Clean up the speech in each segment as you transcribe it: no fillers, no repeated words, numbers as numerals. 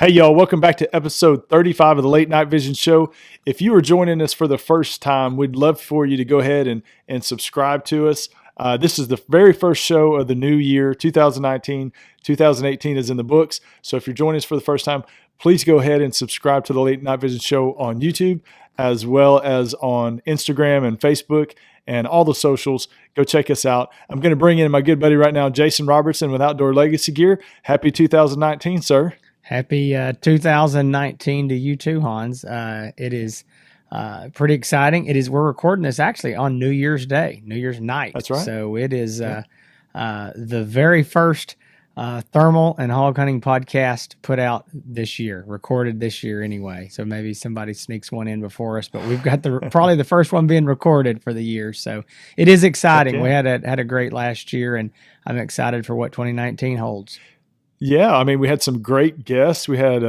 Hey, y'all, welcome back to episode 35 of the Late Night Vision Show. If you are joining us for the first time, we'd love for you to go ahead and subscribe to us. This is the very first show of the new year, 2019. 2018 is in the books. So if you're joining us for the first time, please go ahead and subscribe to the Late Night Vision Show on YouTube, as well as on Instagram and Facebook and all the socials. Go check us out. I'm going to bring in my good buddy right now, Jason Robertson with Outdoor Legacy Gear. Happy 2019, sir. Happy 2019 to you too, Hans. It is pretty exciting. We're recording this actually on New Year's Day, New Year's night. That's right. So it is the very first thermal and hog hunting podcast put out this year, recorded this year anyway. So maybe somebody sneaks one in before us, but we've got probably the first one being recorded for the year. So it is exciting. Okay. We had a great last year, and I'm excited for what 2019 holds. Yeah, I mean, we had some great guests. We had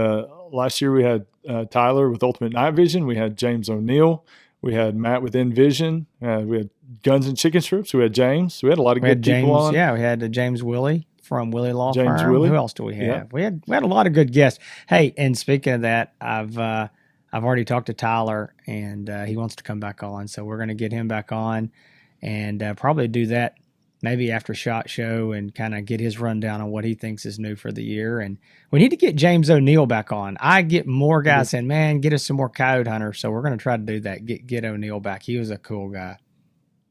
last year we had Tyler with Ultimate Night Vision. We had James O'Neill. We had Matt with Envision. We had Guns and Chicken Strips. We had James. We had a lot of good people on. Yeah, we had James Willie from Willie Law Firm. Willie. Who else do we have? Yeah. We had a lot of good guests. Hey, and speaking of that, I've already talked to Tyler, and he wants to come back on. So we're going to get him back on, and probably do that maybe after SHOT Show and kind of get his rundown on what he thinks is new for the year. And we need to get James O'Neill back on. I get more guys saying, man, get us some more coyote hunters. So we're going to try to do that. Get O'Neill back. He was a cool guy.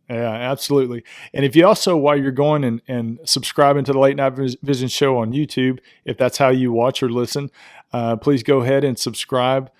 Yeah, absolutely. And if you also, while you're going and subscribing to the Late Night Vision Show on YouTube, if that's how you watch or listen, please go ahead and subscribe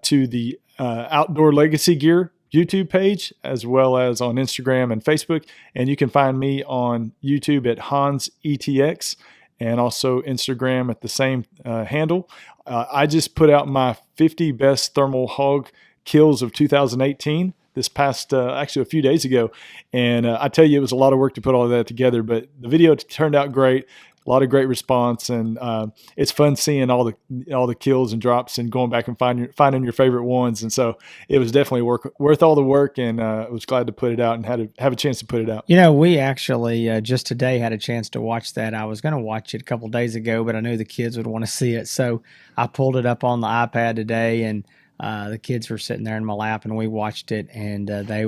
to the Outdoor Legacy Gear YouTube page, as well as on Instagram and Facebook. And you can find me on YouTube at Hans ETX, and also Instagram at the same handle. I just put out my 50 best thermal hog kills of 2018 this past, actually a few days ago. And I tell you, it was a lot of work to put all of that together, but the video turned out great. A lot of great response, and it's fun seeing all the kills and drops and going back and finding your favorite ones. And so it was definitely worth all the work, and I was glad to put it out and have a chance to put it out. You know, we actually just today had a chance to watch that. I was going to watch it a couple days ago, but I knew the kids would want to see it, so I pulled it up on the iPad today, and the kids were sitting there in my lap, and we watched it, and they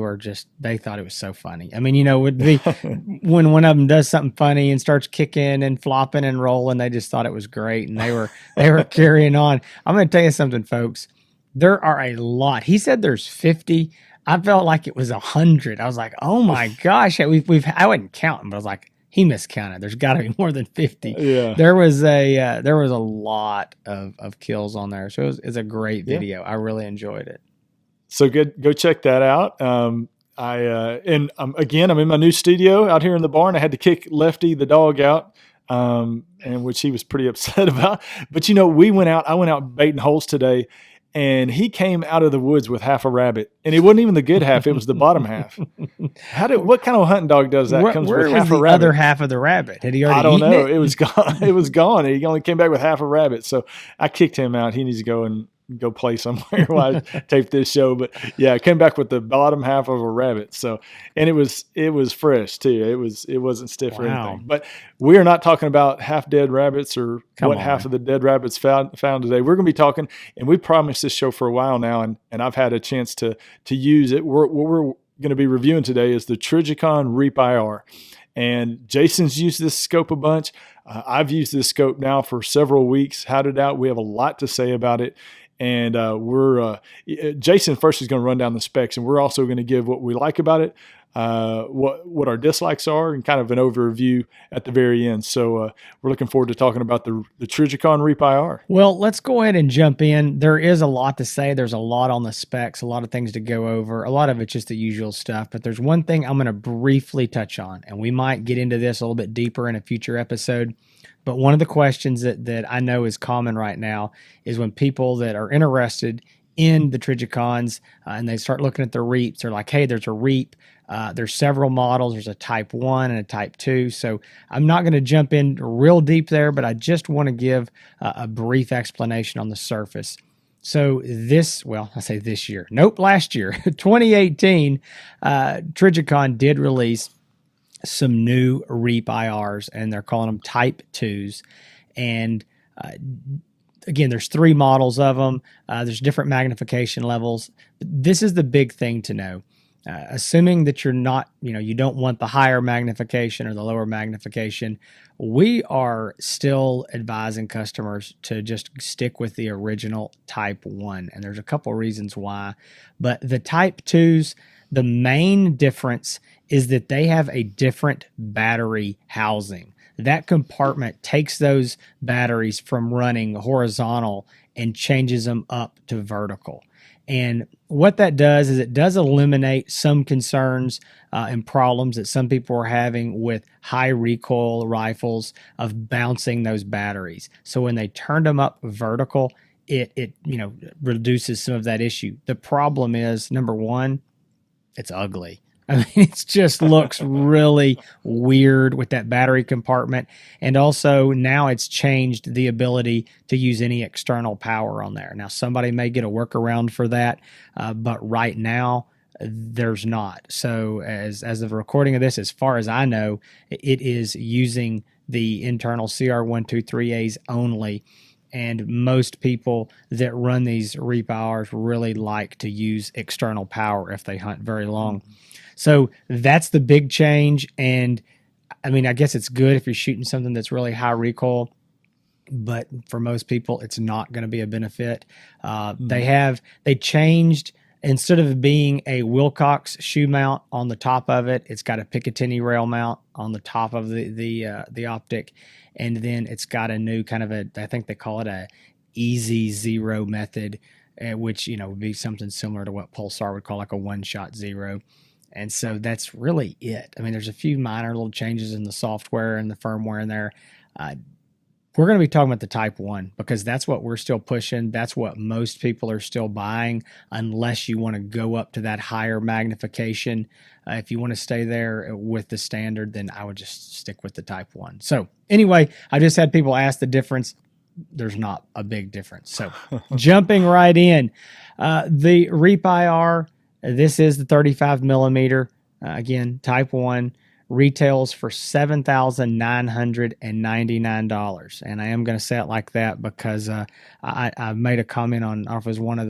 thought it was so funny. I mean, you know, when one of them does something funny and starts kicking and flopping and rolling, they just thought it was great, and they were carrying on. I'm going to tell you something, folks. There are a lot. He said there's 50. I felt like it was 100. I was like, oh my gosh. I wasn't counting, but I was like, he miscounted. There's got to be more than 50. Yeah. There was a lot of kills on there. So it's a great video. Yeah. I really enjoyed it. So good. Go check that out. Again, I'm in my new studio out here in the barn. I had to kick Lefty, the dog, out, and which he was pretty upset about. But you know, I went out baiting holes today, and he came out of the woods with half a rabbit, and it wasn't even the good half; it was the bottom half. What kind of hunting dog does that? Comes with half a rabbit. Other half of the rabbit? Had he already? I don't know. It? It was gone. It was gone. He only came back with half a rabbit, so I kicked him out. He needs to go play somewhere while I tape this show. But yeah, I came back with the bottom half of a rabbit. So, and it was fresh too. It wasn't stiff or anything. But we are not talking about half dead rabbits or half of the dead rabbits found today. We're going to be talking, and we promised this show for a while now, and I've had a chance to use it. What we're going to be reviewing today is the Trijicon Reap IR. And Jason's used this scope a bunch. I've used this scope now for several weeks, had it out. We have a lot to say about it. And Jason first is going to run down the specs, and we're also going to give what we like about it, what our dislikes are, and kind of an overview at the very end. So we're looking forward to talking about the Trijicon Reap IR. Well, let's go ahead and jump in. There is a lot to say. There's a lot on the specs, a lot of things to go over. A lot of it's just the usual stuff, but there's one thing I'm going to briefly touch on, and we might get into this a little bit deeper in a future episode. But one of the questions that I know is common right now is when people that are interested in the Trijicons and they start looking at the Reaps, they're like, hey, there's a Reap. There's several models. There's a Type 1 and a Type 2. So I'm not going to jump in real deep there, but I just want to give a brief explanation on the surface. So this year. Nope, last year, 2018, Trijicon did release some new Reap IRs, and they're calling them Type 2s. And again, there's 3 models of them. There's different magnification levels. This is the big thing to know. Assuming that you're not, you don't want the higher magnification or the lower magnification, we are still advising customers to just stick with the original Type 1. And there's a couple reasons why. But the Type 2s, the main difference is that they have a different battery housing. That compartment takes those batteries from running horizontal and changes them up to vertical. And what that does is it does eliminate some concerns and problems that some people are having with high recoil rifles of bouncing those batteries. So when they turned them up vertical, it reduces some of that issue. The problem is, number one, it's ugly. I mean, it just looks really weird with that battery compartment. And also now it's changed the ability to use any external power on there. Now, somebody may get a workaround for that, but right now there's not. So as of the recording of this, as far as I know, it is using the internal CR123As only. And most people that run these repowers really like to use external power if they hunt very long. So that's the big change. And I mean, I guess it's good if you're shooting something that's really high recoil, but for most people, it's not going to be a benefit. They changed, instead of being a Wilcox shoe mount on the top of it, it's got a Picatinny rail mount on the top of the optic. And then it's got a new kind of I think they call it a easy zero method, which, would be something similar to what Pulsar would call like a one-shot zero. And so that's really it. I mean, there's a few minor little changes in the software and the firmware in there. We're going to be talking about the Type 1 because that's what we're still pushing. That's what most people are still buying, unless you want to go up to that higher magnification. If you want to stay there with the standard, then I would just stick with the Type 1. So anyway, I just had people ask the difference. There's not a big difference. So jumping right in, the Reap-IR, this is the 35 millimeter. Again, Type 1. Retails for $7,999, and I am going to say it like that because I made a comment on, I don't know if it was one of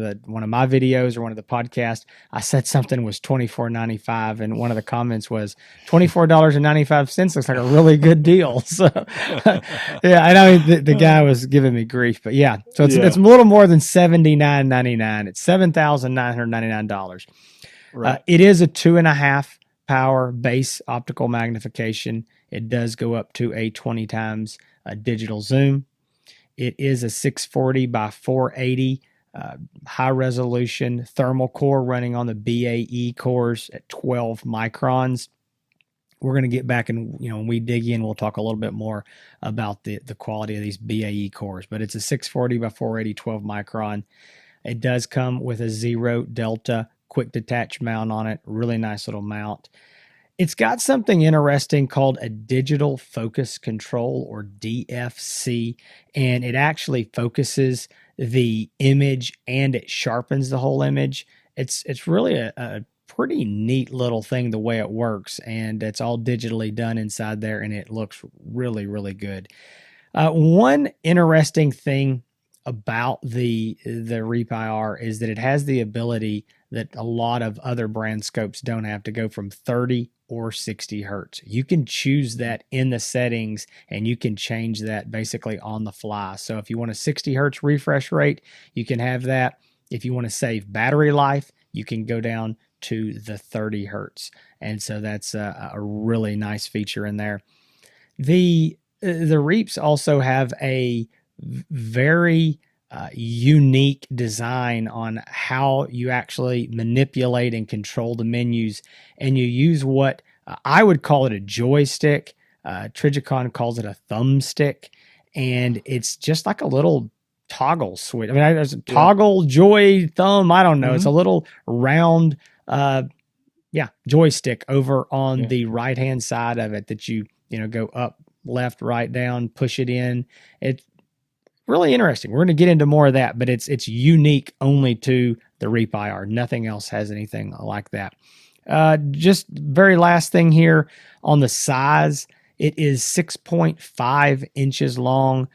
my videos or one of the podcasts. I said something was $24.95, and one of the comments was $24.95 looks like a really good deal. So yeah, I know the guy was giving me grief, but yeah, so it's a little more than $79.99. It's $7,999. Right. It is a 2.5 power base optical magnification. It does go up to a 20 times digital zoom. It is a 640 by 480 high resolution thermal core running on the BAE cores at 12 microns. We're going to get back and, when we dig in, we'll talk a little bit more about the quality of these BAE cores, but it's a 640 by 480 12 micron. It does come with a 0 delta quick detach mount on it. Really nice little mount. It's got something interesting called a digital focus control, or DFC, and it actually focuses the image and it sharpens the whole image. It's really a pretty neat little thing the way it works, and it's all digitally done inside there, and it looks really, really good. One interesting thing about the Reap-IR is that it has the ability that a lot of other brand scopes don't have, to go from 30 or 60 hertz. You can choose that in the settings, and you can change that basically on the fly. So if you want a 60 hertz refresh rate, you can have that. If you want to save battery life, you can go down to the 30 hertz. And so that's a really nice feature in there. The Reaps also have a very unique design on how you actually manipulate and control the menus, and you use what I would call it a joystick. Trijicon calls it a thumbstick, and it's just like a little toggle switch. I mean, there's a toggle, joy, thumb. I don't know. Mm-hmm. It's a little round, joystick over on the right hand side of it that you go up, left, right, down, push it in. It's really interesting. We're going to get into more of that, but it's unique only to the Reap-IR. Nothing else has anything like that. Just very last thing here on the size. It is 6.5 inches long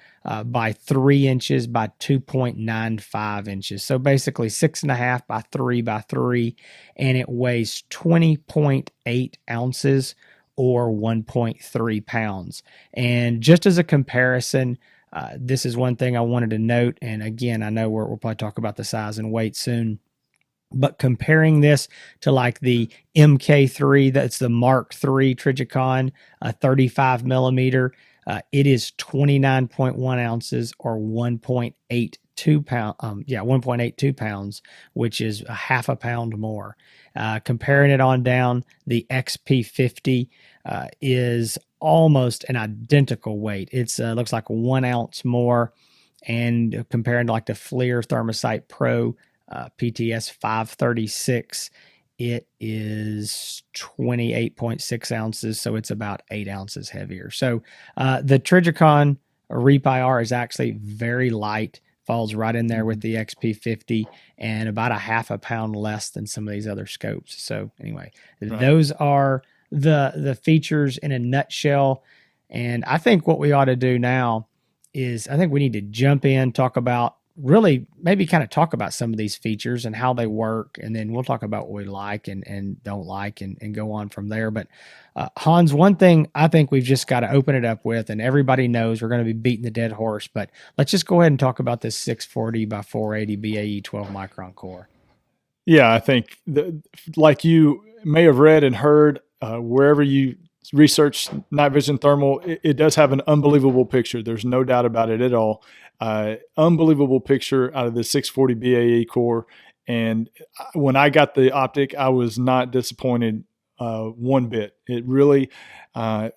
by 3 inches by 2.95 inches. So basically 6.5 by 3 by 3, and it weighs 20.8 ounces or 1.3 pounds. And just as a comparison, this is one thing I wanted to note. And again, I know we'll probably talk about the size and weight soon. But comparing this to like the MK3, that's the Mark III Trijicon, 35 millimeter, it is 29.1 ounces or 1.82 pound. 1.82 pounds, which is a half a pound more. Comparing it on down, the XP50 is almost an identical weight. It's looks like 1 ounce more, and comparing to like the Fleer Thermosite Pro PTS 536, it is 28.6 ounces, so it's about 8 ounces heavier. So the Trijicon Reap IR is actually very light, falls right in there with the XP50, and about a half a pound less than some of these other scopes. So anyway, those are the features in a nutshell. And I think what we ought to do now is I think we need to jump in, talk about really maybe kind of talk about some of these features and how they work, and then we'll talk about what we like and don't like and go on from there. But Hans, one thing I think we've just got to open it up with, and everybody knows we're going to be beating the dead horse, but let's just go ahead and talk about this 640 by 480 BAE 12 micron core. Yeah, I think like you may have read and heard, wherever you research night vision thermal, it does have an unbelievable picture. There's no doubt about it at all. Unbelievable picture out of the 640 BAE core. And when I got the optic, I was not disappointed one bit. It really,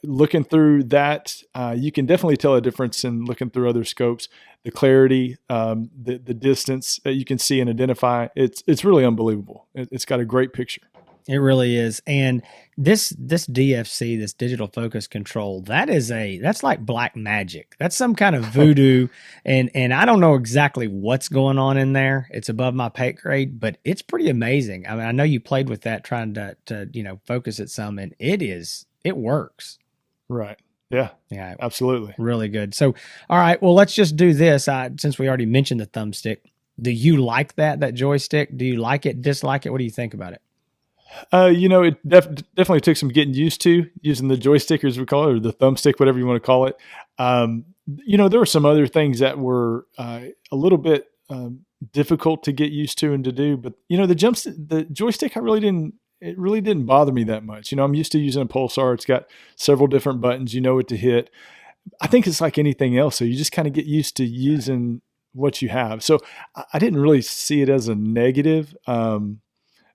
looking through that, you can definitely tell a difference in looking through other scopes. The clarity, the distance that you can see and identify, it's really unbelievable. It's got a great picture. It really is. And this DFC, this digital focus control, that's like black magic. That's some kind of voodoo. and I don't know exactly what's going on in there. It's above my pay grade, but it's pretty amazing. I mean, I know you played with that trying to focus it some, and it works. Right. Yeah. Yeah. Absolutely. Really good. So, all right, well, let's just do this. Since we already mentioned the thumbstick, do you like that joystick? Do you like it, dislike it? What do you think about it? It definitely took some getting used to using the joystick, as we call it, or the thumbstick, whatever you want to call it. There were some other things that were a little bit difficult to get used to and to do, but the joystick, it really didn't bother me that much. I'm used to using a Pulsar. It's got several different buttons. You know what to hit. I think it's like anything else. So you just kind of get used to using what you have. So I didn't really see it as a negative.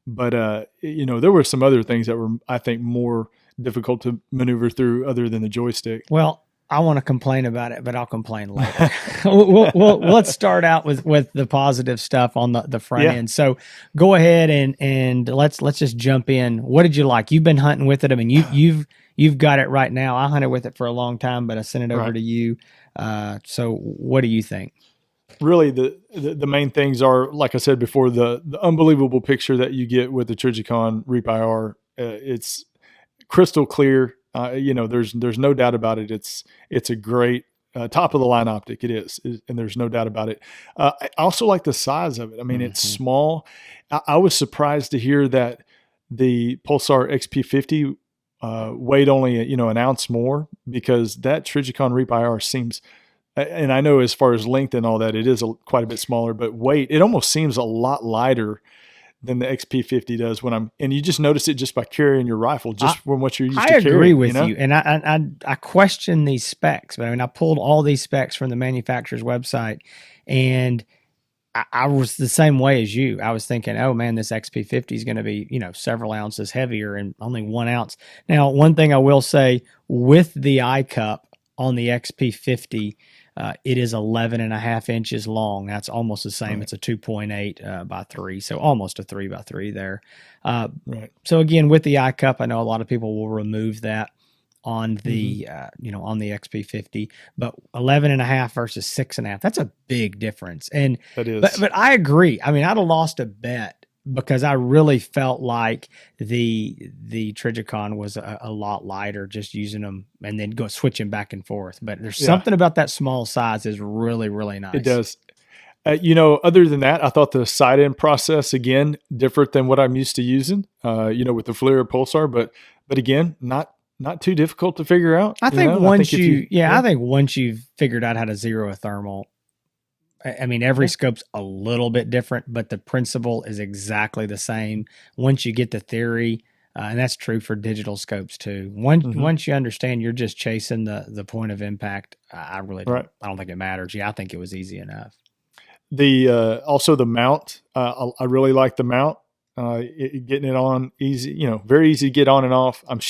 But there were some other things that were, I think, more difficult to maneuver through other than the joystick. Well, I want to complain about it, but I'll complain later. Let's start out with the positive stuff on the front end. So go ahead and let's just jump in. What did you like? You've been hunting with it. I mean, you've got it right now. I hunted with it for a long time, but I sent it over to you. So what do you think? Really, the main things are, like I said before, the unbelievable picture that you get with the Trijicon Reap IR. It's crystal clear. There's no doubt about it. It's a great top of the line optic. It is, and there's no doubt about it. I also like the size of it. I mean, it's small. I was surprised to hear that the Pulsar XP50 weighed only an ounce more, because that Trijicon Reap IR seems. And I know as far as length and all that, it is quite a bit smaller, but weight, it almost seems a lot lighter than the XP50 does and you just notice it just by carrying your rifle, from what you're used to carrying. I agree with you. And I question these specs, but I mean, I pulled all these specs from the manufacturer's website, and I was the same way as you. I was thinking, oh man, this XP50 is going to be, several ounces heavier and only 1 ounce. Now, one thing I will say with the eye cup on the XP50, it is 11.5 inches long. That's almost the same. Right. It's a 2.8 by 3, so almost a 3 by 3 there. Right. So again, with the eye cup, I know a lot of people will remove that on the on the XP50, but 11.5 versus 6.5, that's a big difference. And that is. But I agree. I mean, I'd have lost a bet because I really felt like the Trijicon was a lot lighter, just using them and then go switching back and forth. But there's Yeah, something about that small size is really, really it nice. does. Other than that, I thought the side end process again different than what I'm used to using. With the FLIR Pulsar, but again, not too difficult to figure out. I think I think once if you, I think once you've figured out how to zero a thermal, I mean, every yeah, scope's a little bit different, but the principle is exactly the same. Once you get the theory, and that's true for digital scopes too. hmm Once you understand, you're just chasing the point of impact. I really don't. right. I don't think it matters. Yeah, I think it was easy enough. The also the mount, I really like the mount. Getting it on easy, very easy to get on and off. I was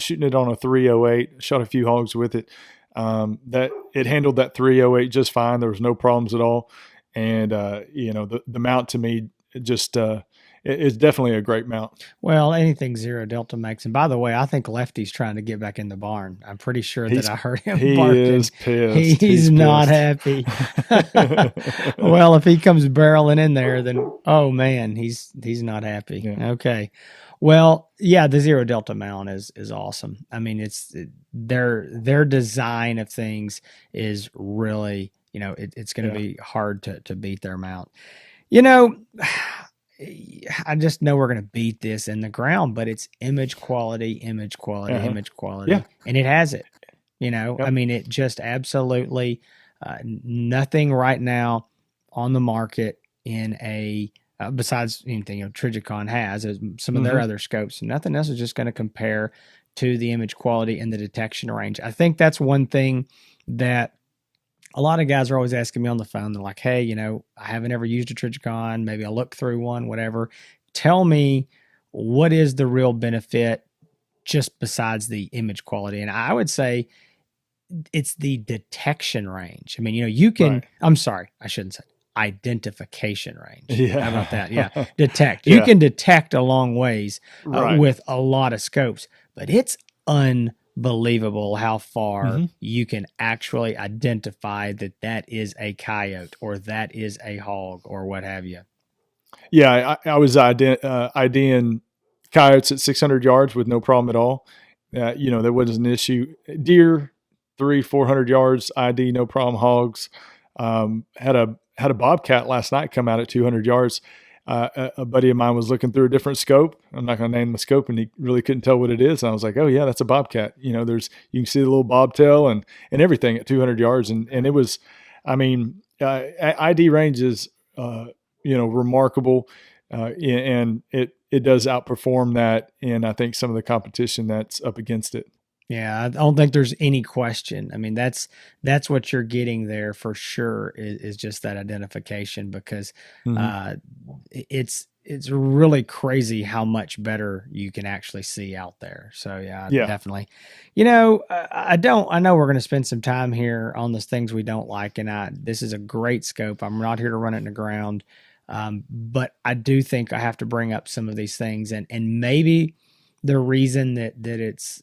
shooting it on a 308. Shot a few hogs with it. That it handled that 308 just fine. There was no problems at all. And the mount to me just it's definitely a great mount. Well, anything zero delta makes. And by the way, I think Lefty's trying to get back in the barn. I'm pretty sure that He's I heard him he barking. is pissed. He's He's not pissed. happy. Well, if he comes barreling in there, then oh man, he's not happy. Yeah. Okay. Well, yeah, the zero delta mount is awesome. I mean, their design of things is really, it's going to Yeah. be hard to beat their mount. You know, I just know we're going to beat this in the ground, but it's image quality, image quality, Uh-huh. image quality, Yeah. and it has it. I Yep. mean, it just absolutely nothing right now on the market in a besides anything Trijicon has as some of their hmm other scopes. Nothing else is just going to compare to the image quality and the detection range. I think that's one thing that a lot of guys are always asking me on the phone. They're like, "Hey, I haven't ever used a Trijicon. Maybe I'll look through one, whatever. Tell me what is the real benefit just besides the image quality?" And I would say it's the detection range. I mean, you can, Right. I'm sorry, I shouldn't say identification range. How about that? Yeah. Yeah. Detect. You Yeah. can detect a long ways Right. with a lot of scopes, but it's unbelievable how far hmm you can actually identify that is a coyote or that is a hog or what have you. Yeah. I was IDing coyotes at 600 yards with no problem at all. There wasn't an issue. Deer, 400 yards, ID, no problem. Hogs, had a bobcat last night come out at 200 yards. A buddy of mine was looking through a different scope. I'm not going to name the scope, and he really couldn't tell what it is. And I was like, "Oh yeah, that's a bobcat." You can see the little bobtail and everything at 200 yards, and it was, I mean, ID range is remarkable, and it does outperform that, and I think some of the competition that's up against it. Yeah, I don't think there's any question. I mean, that's what you're getting there for sure is just that identification because hmm uh, it's really crazy how much better you can actually see out there. So yeah, Yeah. definitely. I know we're going to spend some time here on the things we don't like, and this is a great scope. I'm not here to run it in the ground, but I do think I have to bring up some of these things, and maybe the reason that it's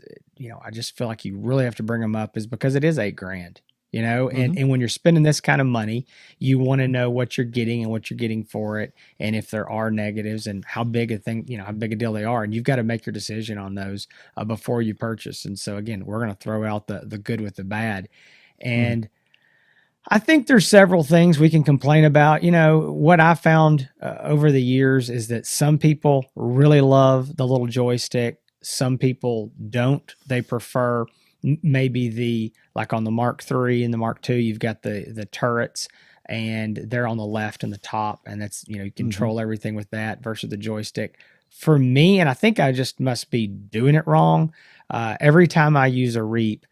I just feel like you really have to bring them up is because it is 8 grand, hmm and when you're spending this kind of money, you want to know what you're getting and what you're getting for it, and if there are negatives and how big a thing, how big a deal they are, and you've got to make your decision on those before you purchase. And so again, we're going to throw out the good with the bad, hmm and I think there's several things we can complain about. What I found over the years is that some people really love the little joystick. Some people don't. They prefer maybe like on the Mark III and the Mark II, you've got the turrets and they're on the left and the top, and that's, you hmm control everything with that versus the joystick. For me, and I think I just must be doing it wrong. Every time I use a Reap,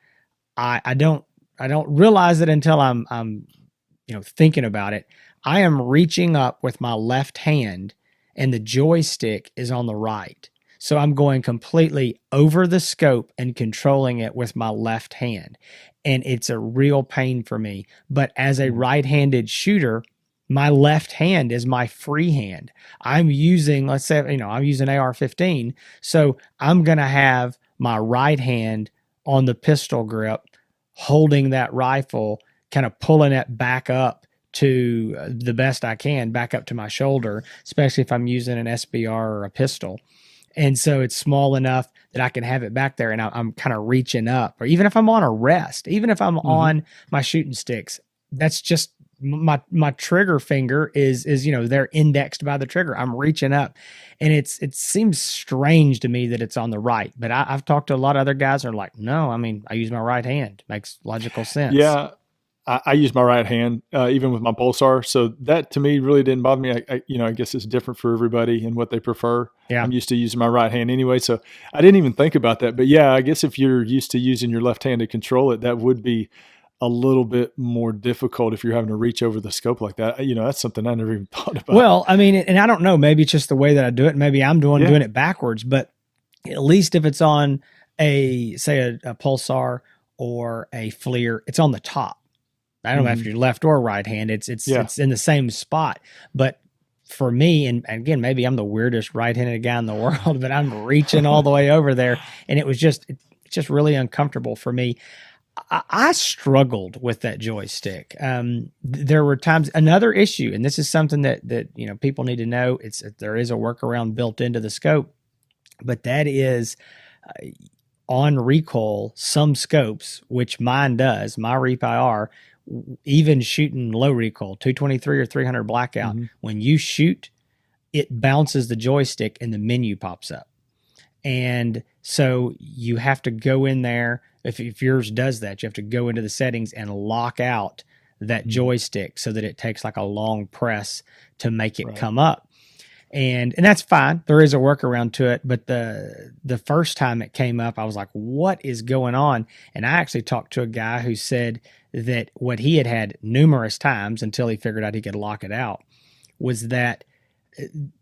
I don't realize it until I'm thinking about it. I am reaching up with my left hand and the joystick is on the right. So I'm going completely over the scope and controlling it with my left hand. And it's a real pain for me. But as a right-handed shooter, my left hand is my free hand. I'm using, let's say, I'm using AR-15. So I'm going to have my right hand on the pistol grip, holding that rifle, kind of pulling it back up to the best I can back up to my shoulder, especially if I'm using an SBR or a pistol. And so it's small enough that I can have it back there and I'm kind of reaching up, or even if I'm on a rest, even if I'm on my shooting sticks, that's just my trigger finger is, they're indexed by the trigger. I'm reaching up, and it seems strange to me that it's on the right, but I've talked to a lot of other guys that are like, no, I mean, I use my right hand. Makes logical sense. Yeah. I use my right hand, even with my pulsar. So that to me really didn't bother me. I guess it's different for everybody and what they prefer. Yeah. I'm used to using my right hand anyway. So I didn't even think about that, but yeah, I guess if you're used to using your left hand to control it, that would be a little bit more difficult if you're having to reach over the scope like that. That's something I never even thought about. Well, I mean, and I don't know, maybe it's just the way that I do it. Maybe I'm doing it backwards, but at least if it's on a pulsar or a FLIR, it's on the top. I don't know if you're left or right hand. It's in the same spot. But for me, and again, maybe I'm the weirdest right-handed guy in the world, but I'm reaching all the way over there, and it's just really uncomfortable for me. I struggled with that joystick. There were times, another issue, and this is something that people need to know. There is a workaround built into the scope, but that is on recoil. Some scopes, which mine does, my Reap IR, even shooting low recoil, 223 or 300 blackout, when you shoot, it bounces the joystick and the menu pops up. And so you have to go in there. If yours does that, you have to go into the settings and lock out that joystick so that it takes like a long press to make it come up. And that's fine. There is a workaround to it. But the first time it came up, I was like, what is going on? And I actually talked to a guy who said that what he had numerous times until he figured out he could lock it out was that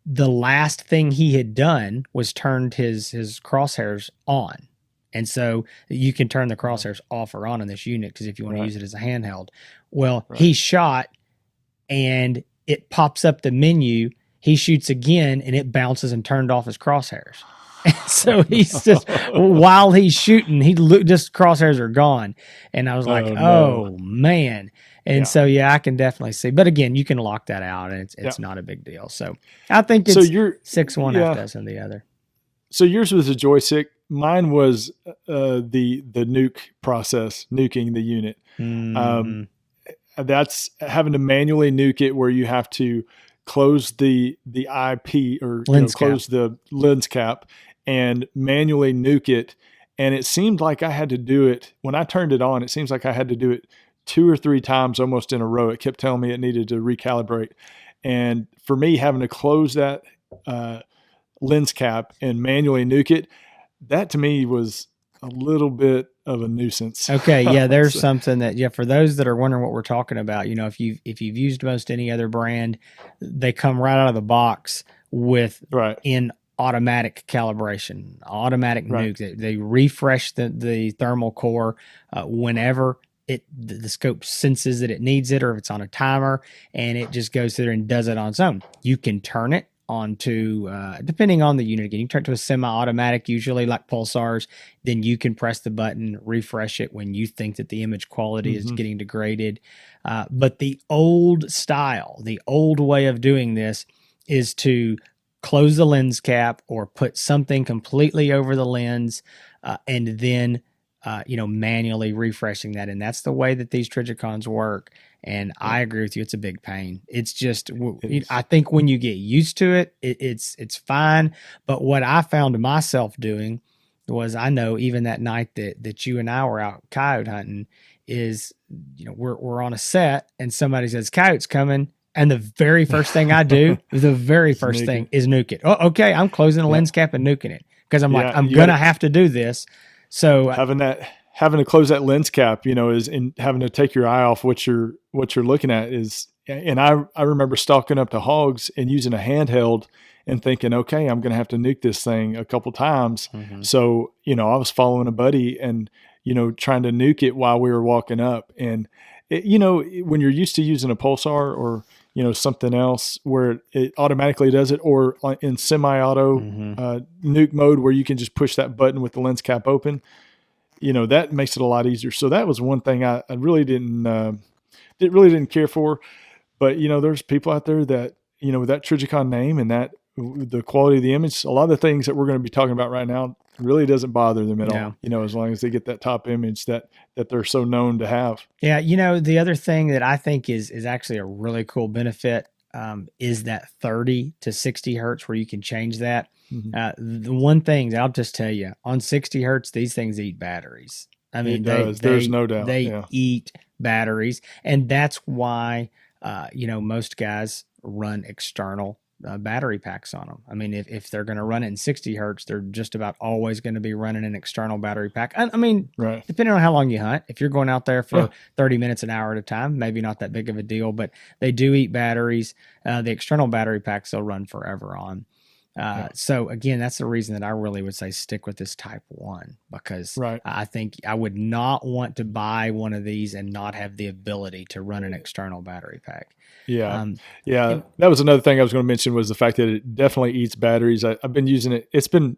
the last thing he had done was turned his crosshairs on. And so you can turn the crosshairs off or on in this unit because if you want to use it as a handheld. Well, he shot and it pops up the menu. He shoots again and it bounces and turned off his crosshairs. And so he's just, while he's shooting, just crosshairs are gone. And I was like, oh man. And so, I can definitely see. But again, you can lock that out and it's not a big deal. So I think it's 6-1 half dozen the other. So yours was a joystick. Mine was the nuke process, nuking the unit. That's having to manually nuke it where you have to close the IP or close the lens cap and manually nuke it. And it seemed like I had to do it when I turned it on. It seems like I had to do it 2 or 3 times almost in a row. It kept telling me it needed to recalibrate. And for me, having to close that lens cap and manually nuke it, that to me was a little bit of a nuisance. Okay, yeah, there's something that for those that are wondering what we're talking about, if you've used most any other brand, they come right out of the box with in automatic calibration, automatic nuke. They refresh the thermal core whenever the scope senses that it needs it, or if it's on a timer, and it just goes through and does it on its own. You can turn it onto, depending on the unit again, you turn it to a semi-automatic, usually like pulsars, then you can press the button, refresh it when you think that the image quality is getting degraded. But the old style, the old way of doing this is to close the lens cap or put something completely over the lens and then manually refreshing that. And that's the way that these Trijicons work. And I agree with you. It's a big pain. It's just, I think when you get used to it, it's fine. But what I found myself doing was, I know even that night that you and I were out coyote hunting is, we're on a set and somebody says coyote's coming. And the very first thing I do, the very first thing is nuke it. Oh, okay. I'm closing the lens cap and nuking it because I'm like, I'm going to have to do this. So having to close that lens cap, is in having to take your eye off what you're looking at is. And I remember stalking up to hogs and using a handheld and thinking, okay, I'm going to have to nuke this thing a couple times. So, I was following a buddy and, trying to nuke it while we were walking up. And, when you're used to using a pulsar or, something else where it automatically does it, or in semi-auto nuke mode where you can just push that button with the lens cap open, that makes it a lot easier. So that was one thing I really didn't care for. But there's people out there that with that Trijicon name and that the quality of the image, a lot of the things that we're going to be talking about right now really doesn't bother them at all. As long as they get that top image that they're so known to have. Yeah, the other thing that I think is actually a really cool benefit is that 30 to 60 hertz where you can change that. The one thing I'll just tell you, on 60 hertz, these things eat batteries. I mean, there's no doubt. They eat batteries, and that's why most guys run external battery packs on them. I mean, if they're going to run it in 60 hertz, they're just about always going to be running an external battery pack. I mean, right. Depending on how long you hunt, if you're going out there for 30 minutes, an hour at a time, maybe not that big of a deal, but they do eat batteries. The external battery packs they'll run forever on. So again, that's the reason that I really would say stick with this Type 1, because I think I would not want to buy one of these and not have the ability to run an external battery pack. That was another thing I was going to mention, was the fact that it definitely eats batteries. I've been using it. It's been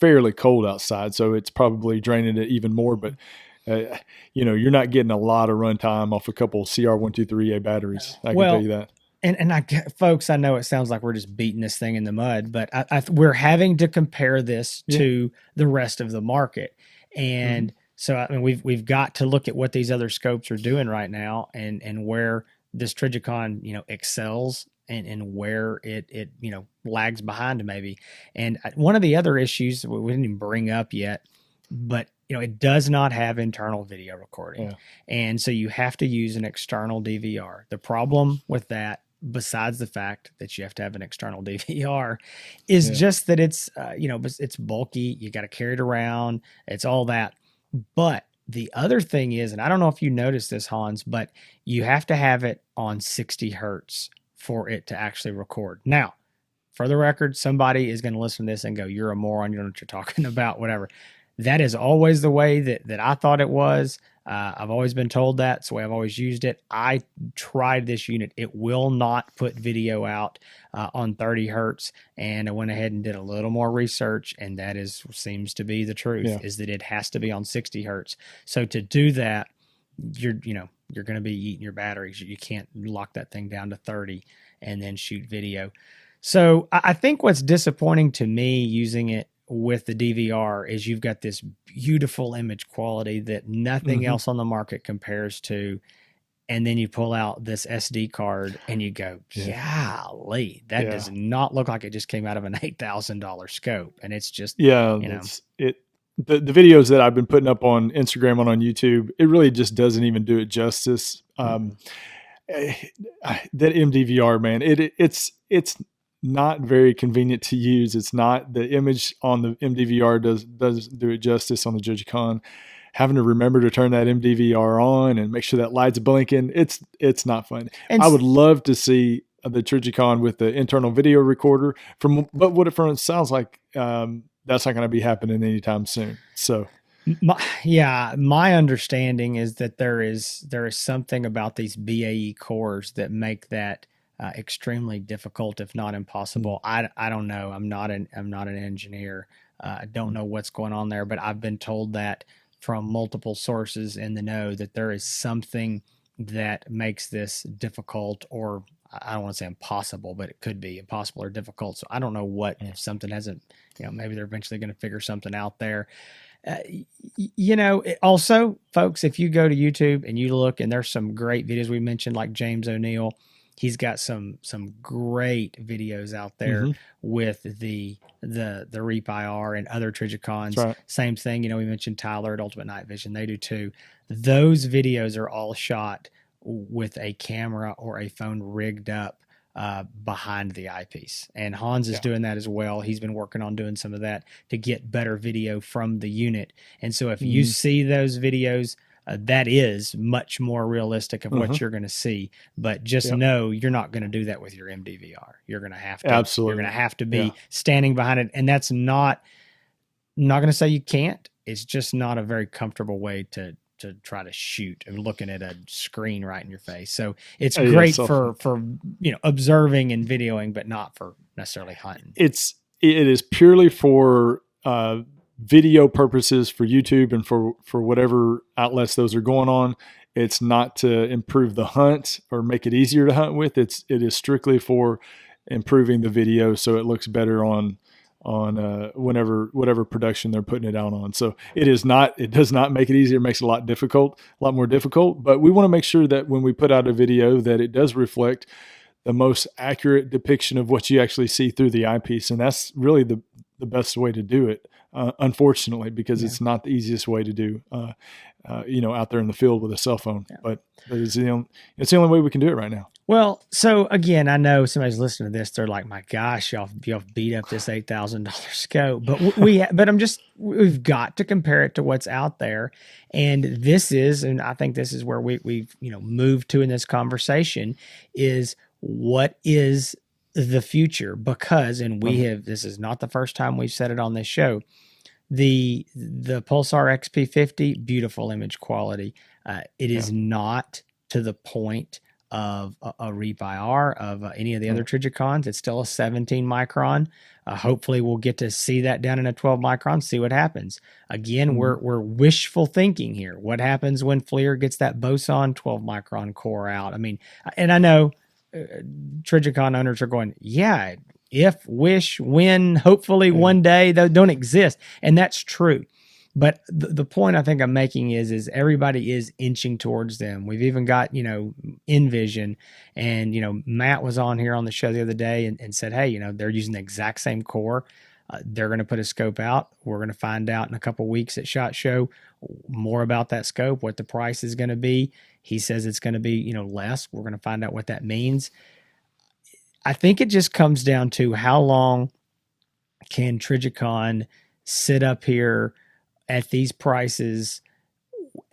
fairly cold outside, so it's probably draining it even more, but you're not getting a lot of runtime off a couple CR123A batteries. I can tell you that. And folks, I know it sounds like we're just beating this thing in the mud, but we're having to compare this to the rest of the market. And so, I mean, we've got to look at what these other scopes are doing right now, and where this Trijicon, excels, and where it lags behind maybe. And one of the other issues we didn't even bring up yet, but it does not have internal video recording. And so you have to use an external DVR. The problem with that, besides the fact that you have to have an external DVR, is just that it's bulky. You got to carry it around. It's all that. But the other thing is, and I don't know if you noticed this, Hans, but you have to have it on 60 hertz for it to actually record. Now, for the record, somebody is going to listen to this and go, "You're a moron. You don't know what you're talking about," whatever. That is always the way that I thought it was. I've always been told that. It's the way I've always used it. I tried this unit. It will not put video out on 30 hertz. And I went ahead and did a little more research, and that seems to be the truth, is that it has to be on 60 hertz. So to do that, you're going to be eating your batteries. You can't lock that thing down to 30 and then shoot video. So I think what's disappointing to me using it with the DVR is you've got this beautiful image quality that nothing else on the market compares to. And then you pull out this SD card and you go, golly, that does not look like it just came out of an $8,000 scope. And it's just, the videos that I've been putting up on Instagram and on YouTube, it really just doesn't even do it justice. That MDVR, man, it's not very convenient to use. It's not, the image on the MDVR doesn't do it justice on the Trijicon. Having to remember to turn that MDVR on and make sure that light's blinking, it's not fun. And I would love to see the Trijicon with the internal video recorder, but what it sounds like, that's not going to be happening anytime soon. So my understanding is that there is something about these BAE cores that make that extremely difficult, if not impossible. I don't know. I'm not an engineer. I don't know what's going on there, but I've been told that from multiple sources in the know that there is something that makes this difficult, or I don't want to say impossible, but it could be impossible or difficult. So I don't know if something hasn't, maybe they're eventually going to figure something out there. Also, folks, if you go to YouTube and you look, and there's some great videos we mentioned, like James O'Neill. He's got some great videos out there with the Reap IR and other Trijicons. Right. Same thing, we mentioned Tyler at Ultimate Night Vision. They do too. Those videos are all shot with a camera or a phone rigged up behind the eyepiece. And Hans is doing that as well. He's been working on doing some of that to get better video from the unit. And so if you see those videos, that is much more realistic of what you're going to see, but just know you're not going to do that with your MDVR. You're going to have to, absolutely, you're going to have to be standing behind it. And that's not going to say you can't. It's just not a very comfortable way to try to shoot and looking at a screen right in your face. So it's great for observing and videoing, but not for necessarily hunting. It is purely for video purposes for YouTube and for whatever outlets those are going on. It's not to improve the hunt or make it easier to hunt with. It is strictly for improving the video so it looks better on whatever production they're putting it out on. So it does not make it easier. It makes it a lot more difficult. But we want to make sure that when we put out a video that it does reflect the most accurate depiction of what you actually see through the eyepiece. And that's really the best way to do it, unfortunately, because it's not the easiest way to do, out there in the field with a cell phone. Yeah. But it's the only way we can do it right now. Well, so again, I know somebody's listening to this. They're like, "My gosh, y'all beat up this $8,000 scope." But we've got to compare it to what's out there. And I think this is where we've moved to in this conversation is what is the future? Because, and this is not the first time we've said it on this show. The Pulsar XP50, beautiful image quality. It is not to the point of a Reap IR, of any of the other Trijicons. It's still a 17 micron. Hopefully we'll get to see that down in a 12 micron, see what happens. Again, we're wishful thinking here. What happens when FLIR gets that Boson 12 micron core out? I mean, and I know Trijicon owners are going, yeah, if, wish, when, hopefully one day, they don't exist. And that's true. But the point I think I'm making is everybody is inching towards them. We've even got, Envision, and, Matt was on here on the show the other day and said, hey, they're using the exact same core. They're going to put a scope out. We're going to find out in a couple of weeks at SHOT Show more about that scope, what the price is going to be. He says it's going to be, less. We're going to find out what that means. I think it just comes down to how long can Trijicon sit up here at these prices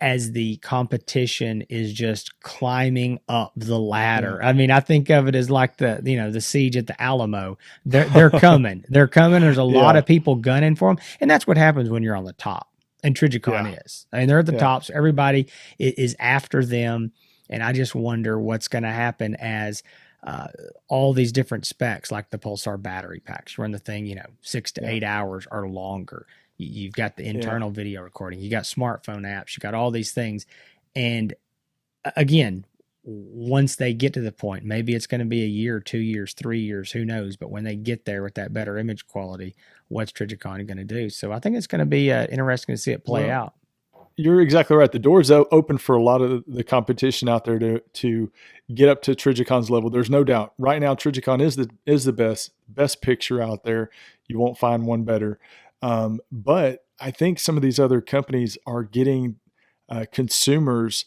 as the competition is just climbing up the ladder. I mean, I think of it as like the siege at the Alamo. They're coming. They're coming. There's a lot of people gunning for them. And that's what happens when you're on the top. And Trijicon is. I mean, they're at the top. So everybody is after them. And I just wonder what's going to happen as all these different specs, like the Pulsar battery packs, run the thing, 6 to 8 hours or longer. You've got the internal video recording. You got smartphone apps. You got all these things. And again, once they get to the point, maybe it's going to be a year, 2 years, 3 years, who knows? But when they get there with that better image quality, what's Trijicon going to do? So I think it's going to be interesting to see it play out. You're exactly right. The door's open for a lot of the competition out there to get up to Trijicon's level. There's no doubt. Right now, Trijicon is the best picture out there. You won't find one better. But I think some of these other companies are getting consumers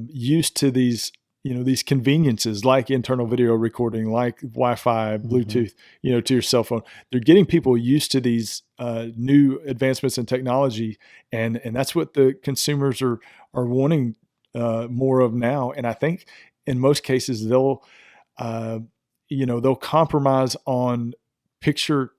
used to these conveniences like internal video recording, like Wi-Fi, Bluetooth, to your cell phone. They're getting people used to these new advancements in technology, and that's what the consumers are wanting more of now. And I think in most cases they'll compromise on picture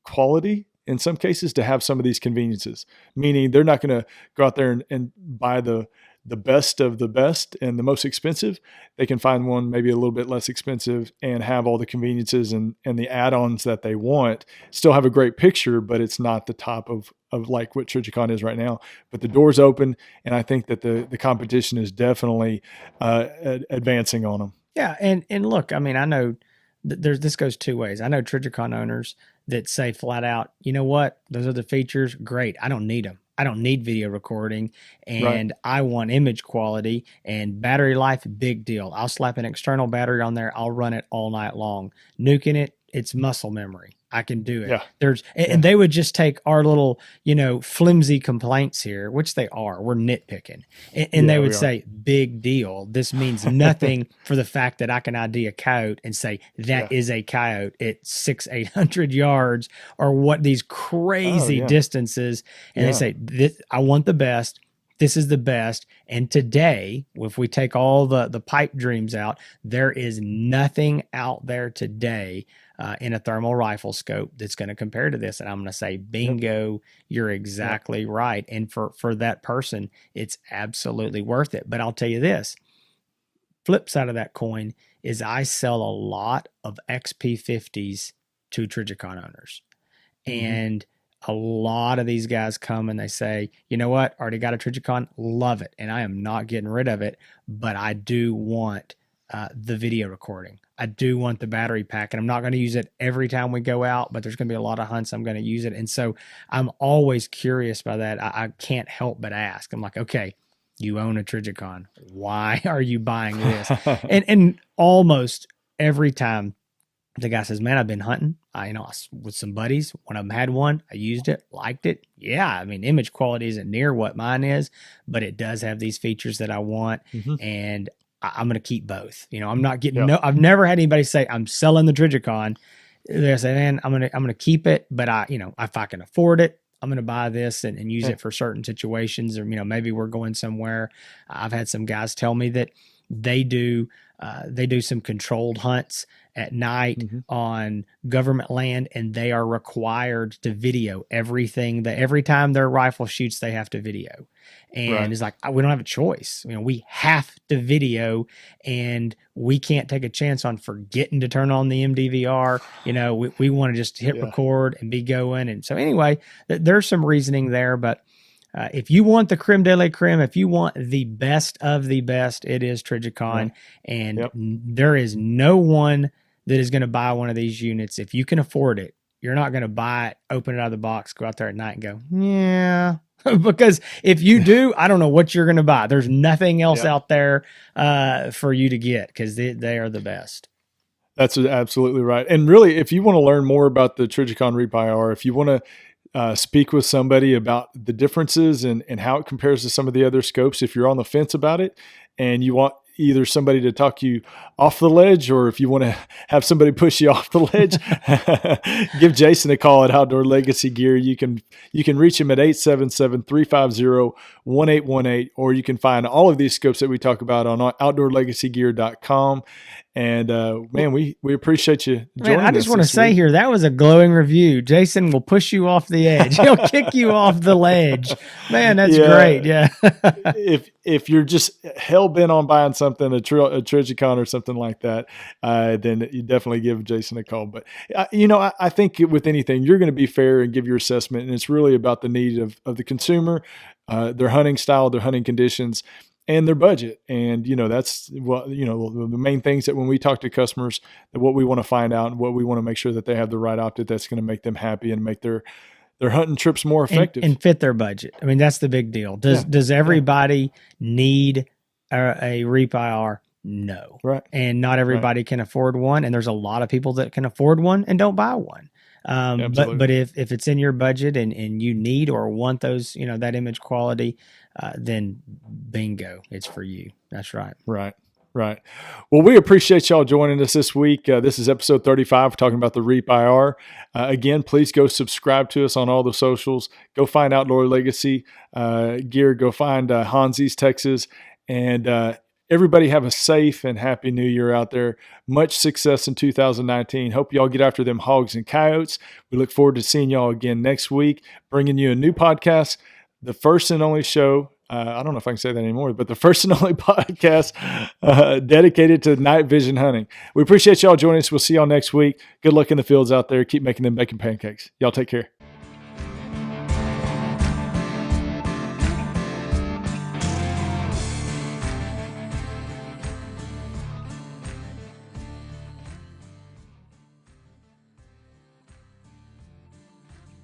quality in some cases to have some of these conveniences, meaning they're not going to go out there and buy the best of the best and the most expensive. They can find one maybe a little bit less expensive and have all the conveniences and the add-ons that they want, still have a great picture, but it's not the top of like what Trijicon is right now. But the door's open, and I think that the competition is definitely advancing on them. Yeah, and look, I mean, I know this goes two ways. I know Trijicon owners that say flat out, you know what, those are the features, great. I don't need them. I don't need video recording, and I want image quality and battery life, big deal. I'll slap an external battery on there. I'll run it all night long. Nuking it, it's muscle memory. I can do it. Yeah. And they would just take our little, flimsy complaints here, which they are. We're nitpicking. And they would say, big deal. This means nothing for the fact that I can ID a coyote and say that is a coyote at 800 yards, or what these crazy distances. And they say, I want the best. This is the best. And today, if we take all the pipe dreams out, there is nothing out there today in a thermal rifle scope that's going to compare to this. And I'm going to say, bingo, you're exactly right. And for that person, it's absolutely worth it. But I'll tell you this, flip side of that coin is I sell a lot of XP50s to Trijicon owners. And a lot of these guys come and they say, you know what, already got a Trijicon, love it, and I am not getting rid of it, but I do want the video recording. I do want the battery pack, and I'm not going to use it every time we go out, but there's going to be a lot of hunts I'm going to use it. And so I'm always curious by that. I can't help but ask. I'm like, okay, you own a Trijicon. Why are you buying this? and almost every time the guy says, man, I've been hunting. With some buddies. One of them had one. I used it, liked it. Yeah, I mean, image quality isn't near what mine is, but it does have these features that I want, and I'm going to keep both. I'm not getting I've never had anybody say I'm selling the Trijicon. They say, man, I'm gonna keep it, but if I can afford it, I'm going to buy this and use it for certain situations, or maybe we're going somewhere. I've had some guys tell me that they do some controlled hunts at night on government land, and they are required to video everything. That every time their rifle shoots, they have to video, and it's like, we don't have a choice. We have to video, and we can't take a chance on forgetting to turn on the MDVR. We want to just hit record and be going. And so anyway, there's some reasoning there, but if you want the creme de la creme, if you want the best of the best, it is Trijicon. And there is no one that is going to buy one of these units. If you can afford it, you're not going to buy it, open it out of the box, go out there at night and go, yeah. Because if you do, I don't know what you're going to buy. There's nothing else out there for you to get, because they are the best. That's absolutely right. And really, if you want to learn more about the Trijicon Reap IR, if you want to speak with somebody about the differences and how it compares to some of the other scopes, if you're on the fence about it and you want either somebody to talk you off the ledge, or if you want to have somebody push you off the ledge, give Jason a call at Outdoor Legacy Gear. You can reach him at 877-350-1818, or you can find all of these scopes that we talk about on outdoorlegacygear.com. And man, we appreciate you joining us. I just want to say here, that was a glowing review. Jason will push you off the edge. He'll kick you off the ledge. Man, that's great. Yeah. if you're just hell bent on buying something, a Trijicon or something like that, then you definitely give Jason a call. But I think with anything, you're going to be fair and give your assessment, and it's really about the need of the consumer, their hunting style, their hunting conditions, and their budget. And, that's what, the main things that when we talk to customers, that what we want to find out and what we want to make sure that they have the right optic that's going to make them happy and make their hunting trips more effective and fit their budget. I mean, that's the big deal. Does everybody need a Reap IR? No. Right. And not everybody can afford one. And there's a lot of people that can afford one and don't buy one. But if it's in your budget and you need or want those, that image quality, then bingo, it's for you. That's right. Right. Well, we appreciate y'all joining us this week. This is episode 35, talking about the Reap IR. Again, please go subscribe to us on all the socials. Go find Outdoor Legacy Gear. Go find Hansi's Texas. And everybody have a safe and happy new year out there. Much success in 2019. Hope y'all get after them hogs and coyotes. We look forward to seeing y'all again next week, bringing you a new podcast, the first and only show. I don't know if I can say that anymore, but the first and only podcast dedicated to night vision hunting. We appreciate y'all joining us. We'll see y'all next week. Good luck in the fields out there. Keep making them bacon pancakes. Y'all take care.